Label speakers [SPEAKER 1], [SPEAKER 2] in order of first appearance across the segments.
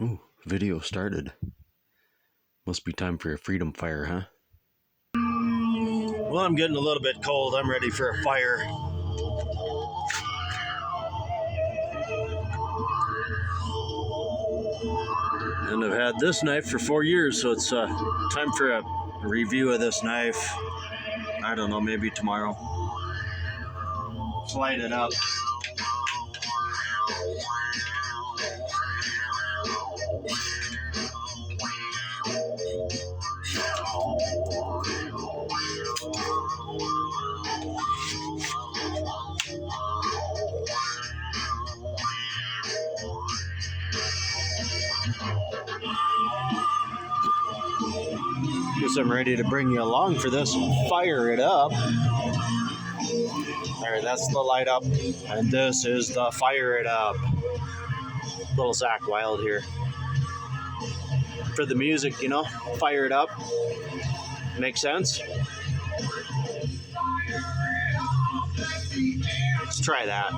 [SPEAKER 1] Ooh, video started. Must be time for a freedom fire, huh? Well, I'm getting a little bit cold. I'm ready for a fire. And I've had this knife for 4 years, so it's time for a review of this knife. I don't know, maybe tomorrow. Light it up. Guess I'm ready to bring you along for this. Fire it up. There, that's the light up. And this is the fire it up. Little Zack Wylde here. For the music, you know, fire it up. Makes sense? Let's try that.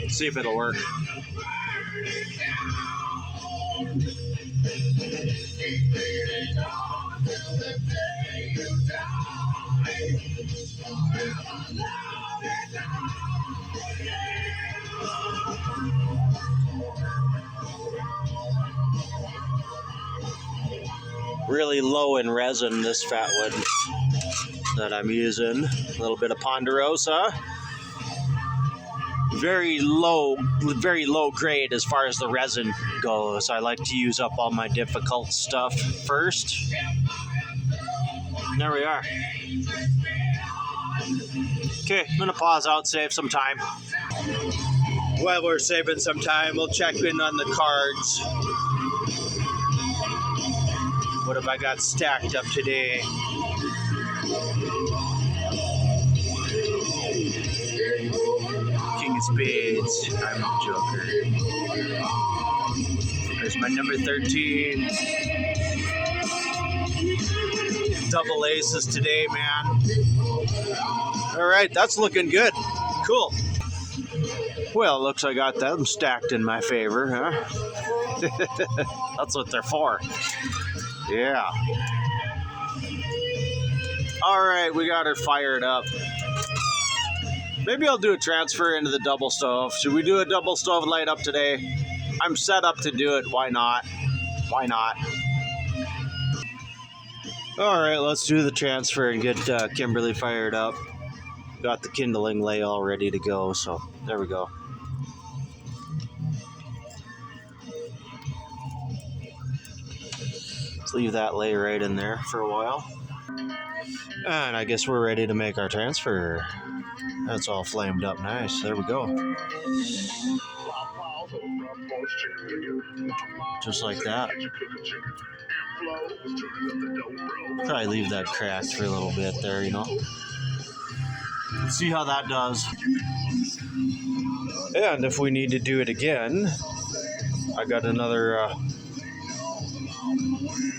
[SPEAKER 1] See if it'll work. Really low in resin, this fat wood that I'm using. A little bit of ponderosa. Very low grade as far as the resin goes. I like to use up all my difficult stuff first. There we are. Okay, I'm gonna pause out, save some time. While we're saving some time, we'll check in on the cards. What have I got stacked up today? King of Spades. I'm a joker. There's my number 13. Double aces today, man. All right, that's looking good. Cool. Well, looks like I got them stacked in my favor, huh? That's what they're for. Yeah. All right, we got her fired up. Maybe I'll do a transfer into the double stove. Should we do a double stove light up today? I'm set up to do it. Why not? Why not? All right, let's do the transfer and get Kimberly fired up. Got the kindling lay all ready to go, so there we go. Let's leave that lay right in there for a while. And I guess we're ready to make our transfer. That's all flamed up nice. There we go. Just like that. Probably leave that cracked for a little bit there, you know. See how that does. And if we need to do it again, I got another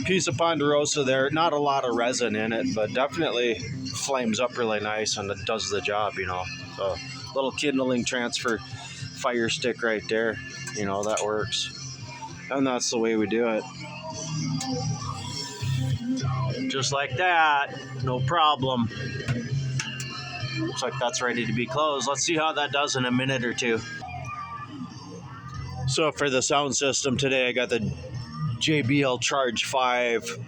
[SPEAKER 1] piece of ponderosa there. Not a lot of resin in it, but definitely flames up really nice and it does the job, you know. So little kindling transfer fire stick right there, you know, that works. And that's the way we do it. Just like that, no problem. Looks like that's ready to be closed. Let's see how that does in a minute or two. So for the sound system today, I got the JBL Charge 5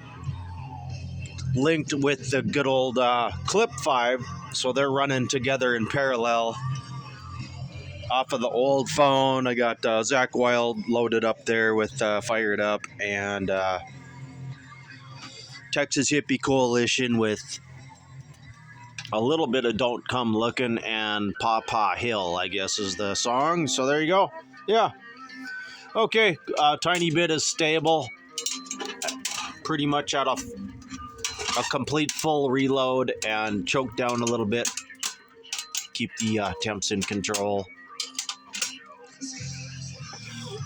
[SPEAKER 1] linked with the good old Clip 5. So they're running together in parallel. Off of the old phone, I got Zack Wylde loaded up there with Fired Up and Texas Hippie Coalition with a little bit of Don't Come Looking and Pawpaw Hill, I guess is the song. So there you go. Yeah. Okay. Tiny bit is stable. Pretty much at a complete full reload and choke down a little bit. Keep the temps in control.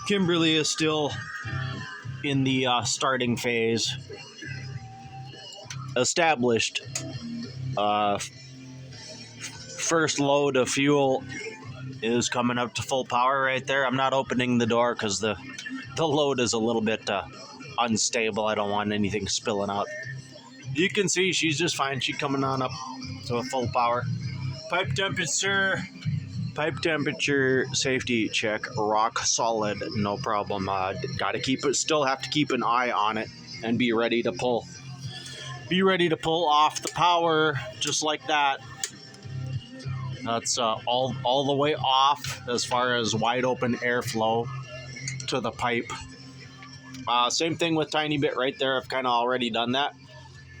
[SPEAKER 1] Kimberly is still in the starting phase. Established. First load of fuel is coming up to full power right there. I'm not opening the door because the load is a little bit unstable. I don't want anything spilling out. You can see she's just fine. She's coming on up to a full power. Pipe temperature, safety check, rock solid, no problem. Gotta keep it. Still have to keep an eye on it and be ready to pull. Be ready to pull off the power just like that. That's all the way off as far as wide open airflow to the pipe. Same thing with tiny bit right there. I've kind of already done that,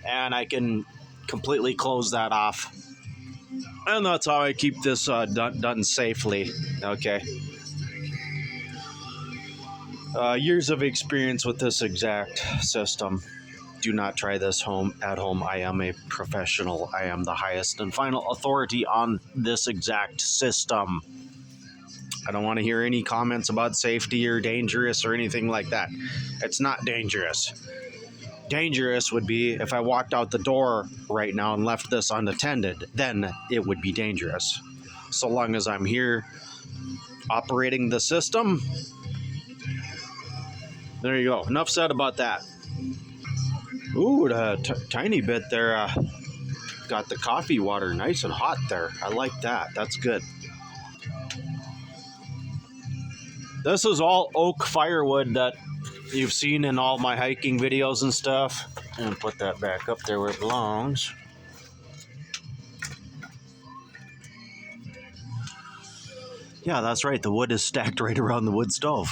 [SPEAKER 1] and I can completely close that off. And that's how I keep this done safely. Okay. Years of experience with this exact system. Do not try this at home. I am a professional. I am the highest and final authority on this exact system. I don't want to hear any comments about safety or dangerous or anything like that. It's not dangerous. Dangerous would be if I walked out the door right now and left this unattended, then it would be dangerous. So long as I'm here operating the system, there you go. Enough said about that. Ooh, tiny bit there. Got the coffee water nice and hot there. I like that. That's good. This is all oak firewood that you've seen in all my hiking videos and stuff. And put that back up there where it belongs. Yeah, that's right. The wood is stacked right around the wood stove.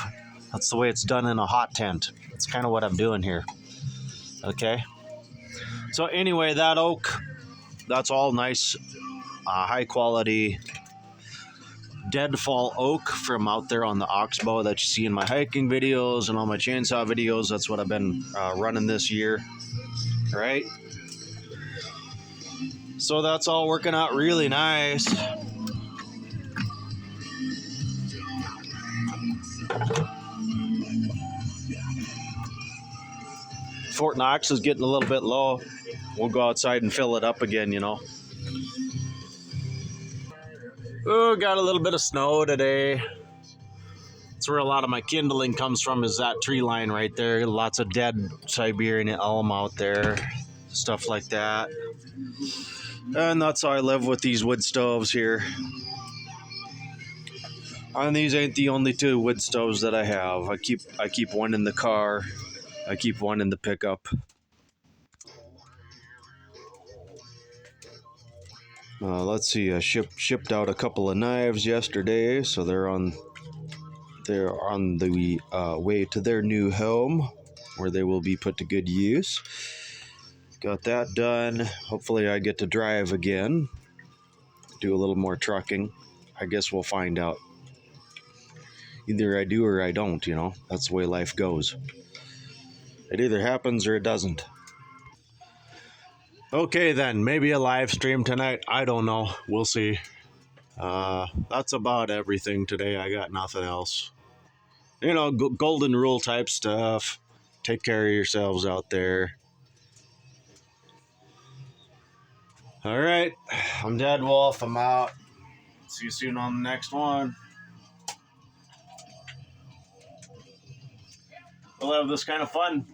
[SPEAKER 1] That's the way it's done in a hot tent. That's kind of what I'm doing here. Okay. So anyway, that oak, that's all nice, high quality deadfall oak from out there on the oxbow that you see in my hiking videos and all my chainsaw videos. That's what I've been running this year, right? So that's all working out really nice. Fort Knox is getting a little bit low. We'll go outside and fill it up again, you know. Oh, got a little bit of snow today. That's where a lot of my kindling comes from, is that tree line right there. Lots of dead Siberian elm out there, stuff like that. And that's how I live with these wood stoves here. And these ain't the only two wood stoves that I have. I keep one in the car. I keep one in the pickup. Let's see. I shipped out a couple of knives yesterday, so they're on the way to their new home, where they will be put to good use. Got that done. Hopefully, I get to drive again. Do a little more trucking. I guess we'll find out. Either I do or I don't. You know, that's the way life goes. It either happens or it doesn't. Okay, then. Maybe a live stream tonight. I don't know. We'll see. That's about everything today. I got nothing else. You know, golden rule type stuff. Take care of yourselves out there. All right. I'm Dead Wolf. I'm out. See you soon on the next one. We'll have this kind of fun.